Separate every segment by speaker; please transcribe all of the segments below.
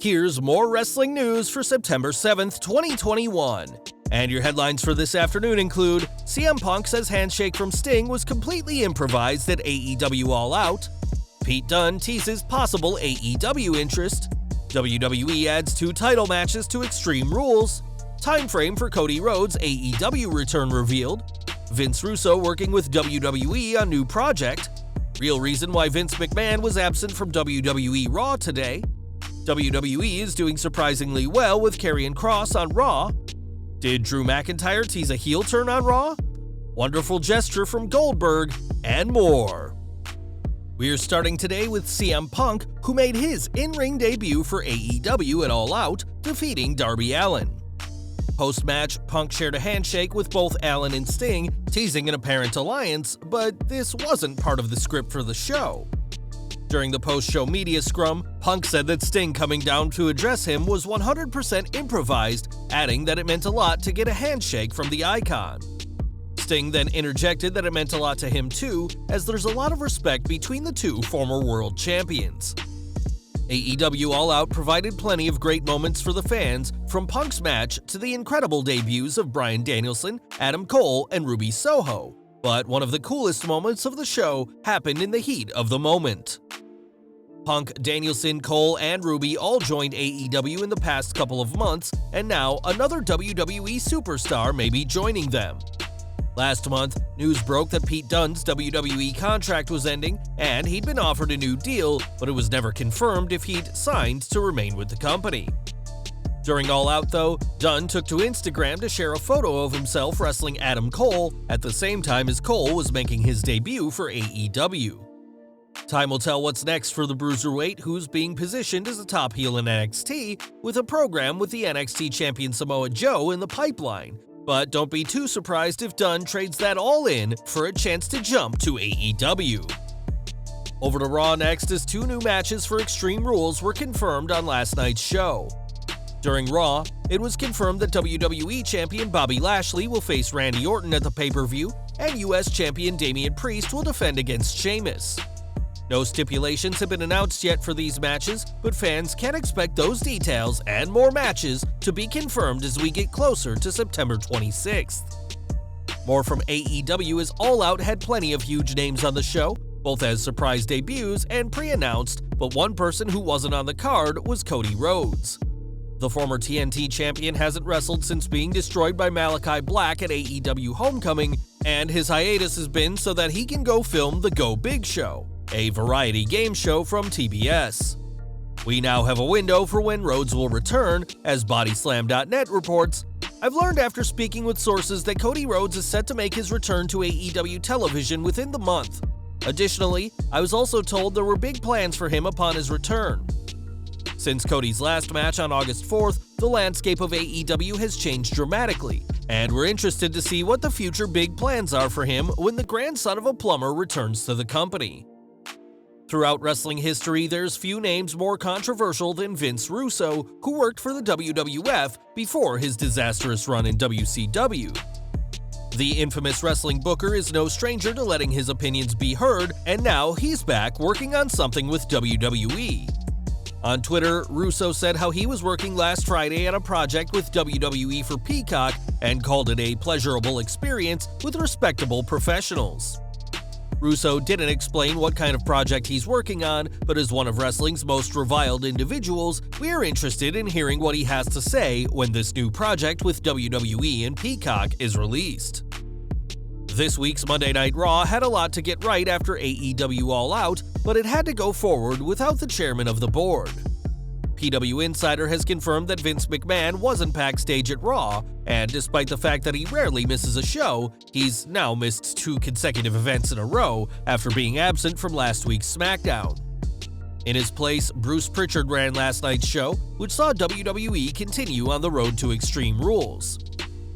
Speaker 1: Here's more wrestling news for September 7th, 2021. And your headlines for this afternoon include CM Punk says Handshake from Sting was completely improvised at AEW All Out, Pete Dunne teases possible AEW interest, WWE adds 2 title matches to Extreme Rules, Timeframe for Cody Rhodes AEW return revealed, Vince Russo working with WWE on new project, real reason why Vince McMahon was absent from WWE Raw today, WWE is doing surprisingly well with Karrion Kross on Raw, did Drew McIntyre tease a heel turn on Raw, wonderful gesture from Goldberg, and more. We're starting today with CM Punk, who made his in-ring debut for AEW at All Out, defeating Darby Allin. Post-match, Punk shared a handshake with both Allin and Sting, teasing an apparent alliance, but this wasn't part of the script for the show. During the post-show media scrum, Punk said that Sting coming down to address him was 100% improvised, adding that it meant a lot to get a handshake from the icon. Sting then interjected that it meant a lot to him too, as there's a lot of respect between the two former world champions. AEW All Out provided plenty of great moments for the fans, from Punk's match to the incredible debuts of Bryan Danielson, Adam Cole, and Ruby Soho, but one of the coolest moments of the show happened in the heat of the moment. Punk, Danielson, Cole, and Ruby all joined AEW in the past couple of months, and now another WWE superstar may be joining them. Last month, news broke that Pete Dunne's WWE contract was ending, and he'd been offered a new deal, but it was never confirmed if he'd signed to remain with the company. During All Out, though, Dunne took to Instagram to share a photo of himself wrestling Adam Cole at the same time as Cole was making his debut for AEW. Time will tell what's next for the Bruiserweight, who's being positioned as a top heel in NXT, with a program with the NXT champion Samoa Joe in the pipeline. But don't be too surprised if Dunne trades that all in for a chance to jump to AEW. Over to Raw next, as 2 new matches for Extreme Rules were confirmed on last night's show. During Raw, it was confirmed that WWE Champion Bobby Lashley will face Randy Orton at the pay-per-view, and US Champion Damian Priest will defend against Sheamus. No stipulations have been announced yet for these matches, but fans can expect those details and more matches to be confirmed as we get closer to September 26th. More from AEW, as All Out had plenty of huge names on the show, both as surprise debuts and pre-announced, but one person who wasn't on the card was Cody Rhodes. The former TNT champion hasn't wrestled since being destroyed by Malachi Black at AEW Homecoming, and his hiatus has been so that he can go film the Go Big Show, a variety game show from TBS. We now have a window for when Rhodes will return, as Bodyslam.net reports. I've learned after speaking with sources that Cody Rhodes is set to make his return to AEW television within the month. Additionally, I was also told there were big plans for him upon his return. Since Cody's last match on August 4th, the landscape of AEW has changed dramatically, and we're interested to see what the future big plans are for him when the grandson of a plumber returns to the company. Throughout wrestling history, there's few names more controversial than Vince Russo, who worked for the WWF before his disastrous run in WCW. The infamous wrestling booker is no stranger to letting his opinions be heard, and now he's back working on something with WWE. On Twitter, Russo said how he was working last Friday on a project with WWE for Peacock and called it a pleasurable experience with respectable professionals. Russo didn't explain what kind of project he's working on, but as one of wrestling's most reviled individuals, we're interested in hearing what he has to say when this new project with WWE and Peacock is released. This week's Monday Night Raw had a lot to get right after AEW All Out, but it had to go forward without the chairman of the board. PW Insider has confirmed that Vince McMahon wasn't backstage at Raw, and despite the fact that he rarely misses a show, he's now missed 2 consecutive events in a row after being absent from last week's SmackDown. In his place, Bruce Pritchard ran last night's show, which saw WWE continue on the road to Extreme Rules.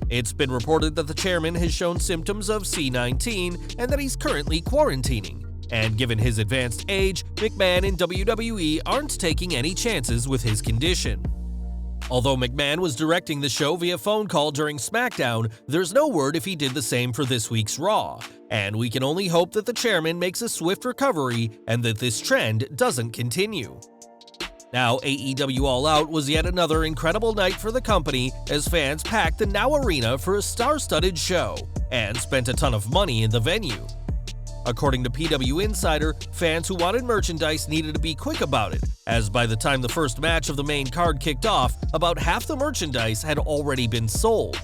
Speaker 1: It's been reported that the chairman has shown symptoms of C-19 and that he's currently quarantining. And given his advanced age, McMahon and WWE aren't taking any chances with his condition. Although McMahon was directing the show via phone call during SmackDown, there's no word if he did the same for this week's Raw, and we can only hope that the chairman makes a swift recovery and that this trend doesn't continue. Now, AEW All Out was yet another incredible night for the company as fans packed the Now Arena for a star-studded show and spent a ton of money in the venue. According to PW Insider, fans who wanted merchandise needed to be quick about it, as by the time the first match of the main card kicked off, about half the merchandise had already been sold.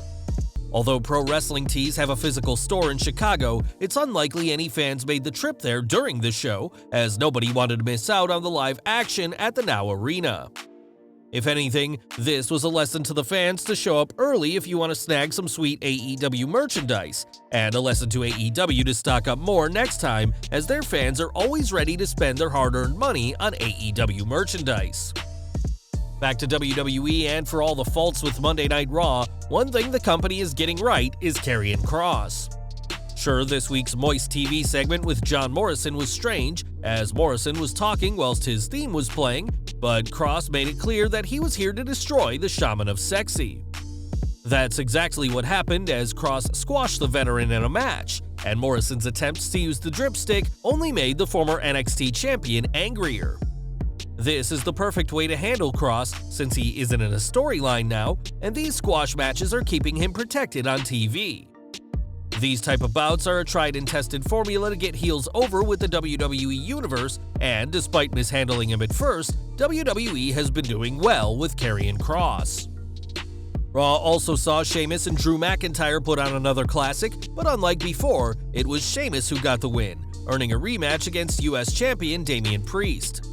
Speaker 1: Although Pro Wrestling Tees have a physical store in Chicago, it's unlikely any fans made the trip there during the show, as nobody wanted to miss out on the live action at the Now Arena. If anything, this was a lesson to the fans to show up early if you want to snag some sweet AEW merchandise, and a lesson to AEW to stock up more next time, as their fans are always ready to spend their hard-earned money on AEW merchandise. Back to WWE, and for all the faults with Monday Night Raw, one thing the company is getting right is Karrion Kross. Sure, this week's Moist TV segment with John Morrison was strange, as Morrison was talking whilst his theme was playing, but Kross made it clear that he was here to destroy the Shaman of Sexy. That's exactly what happened, as Kross squashed the veteran in a match, and Morrison's attempts to use the dripstick only made the former NXT champion angrier. This is the perfect way to handle Kross, since he isn't in a storyline now, and these squash matches are keeping him protected on TV. These type of bouts are a tried and tested formula to get heels over with the WWE Universe, and despite mishandling him at first, WWE has been doing well with Karrion Kross. Raw also saw Sheamus and Drew McIntyre put on another classic, but unlike before, it was Sheamus who got the win, earning a rematch against US champion Damian Priest.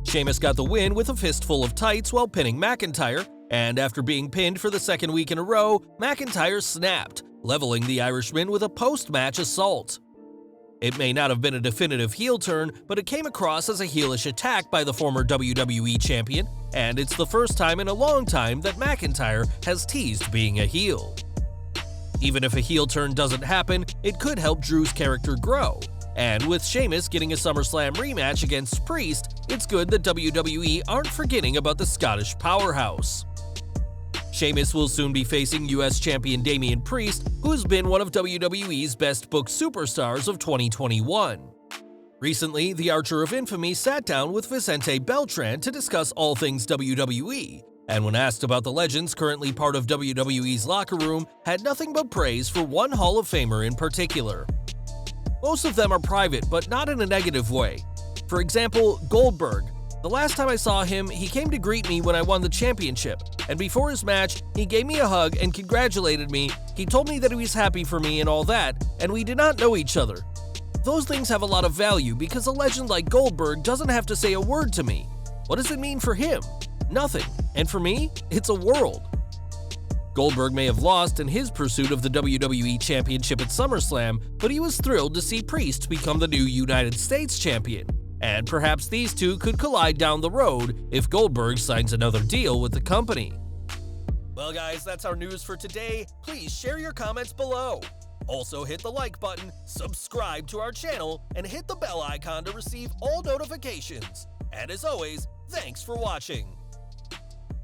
Speaker 1: Sheamus got the win with a fistful of tights while pinning McIntyre, and after being pinned for the second week in a row, McIntyre snapped, leveling the Irishman with a post-match assault. It may not have been a definitive heel turn, but it came across as a heelish attack by the former WWE champion, and it's the first time in a long time that McIntyre has teased being a heel. Even if a heel turn doesn't happen, it could help Drew's character grow. And with Sheamus getting a SummerSlam rematch against Priest, it's good that WWE aren't forgetting about the Scottish powerhouse. Sheamus will soon be facing US champion Damian Priest, who has been one of WWE's best booked superstars of 2021. Recently, the Archer of Infamy sat down with Vicente Beltran to discuss all things WWE, and when asked about the legends currently part of WWE's locker room, had nothing but praise for one Hall of Famer in particular. Most of them are private, but not in a negative way. For example, Goldberg. The last time I saw him, he came to greet me when I won the championship, and before his match, he gave me a hug and congratulated me. He told me that he was happy for me and all that, and we did not know each other. Those things have a lot of value because a legend like Goldberg doesn't have to say a word to me. What does it mean for him? Nothing. And for me, it's a world. Goldberg may have lost in his pursuit of the WWE Championship at SummerSlam, but he was thrilled to see Priest become the new United States Champion. And perhaps these two could collide down the road if Goldberg signs another deal with the company. Well guys, that's our news for today. Please share your comments below. Also hit the like button, subscribe to our channel, and hit the bell icon to receive all notifications. And as always, thanks for watching.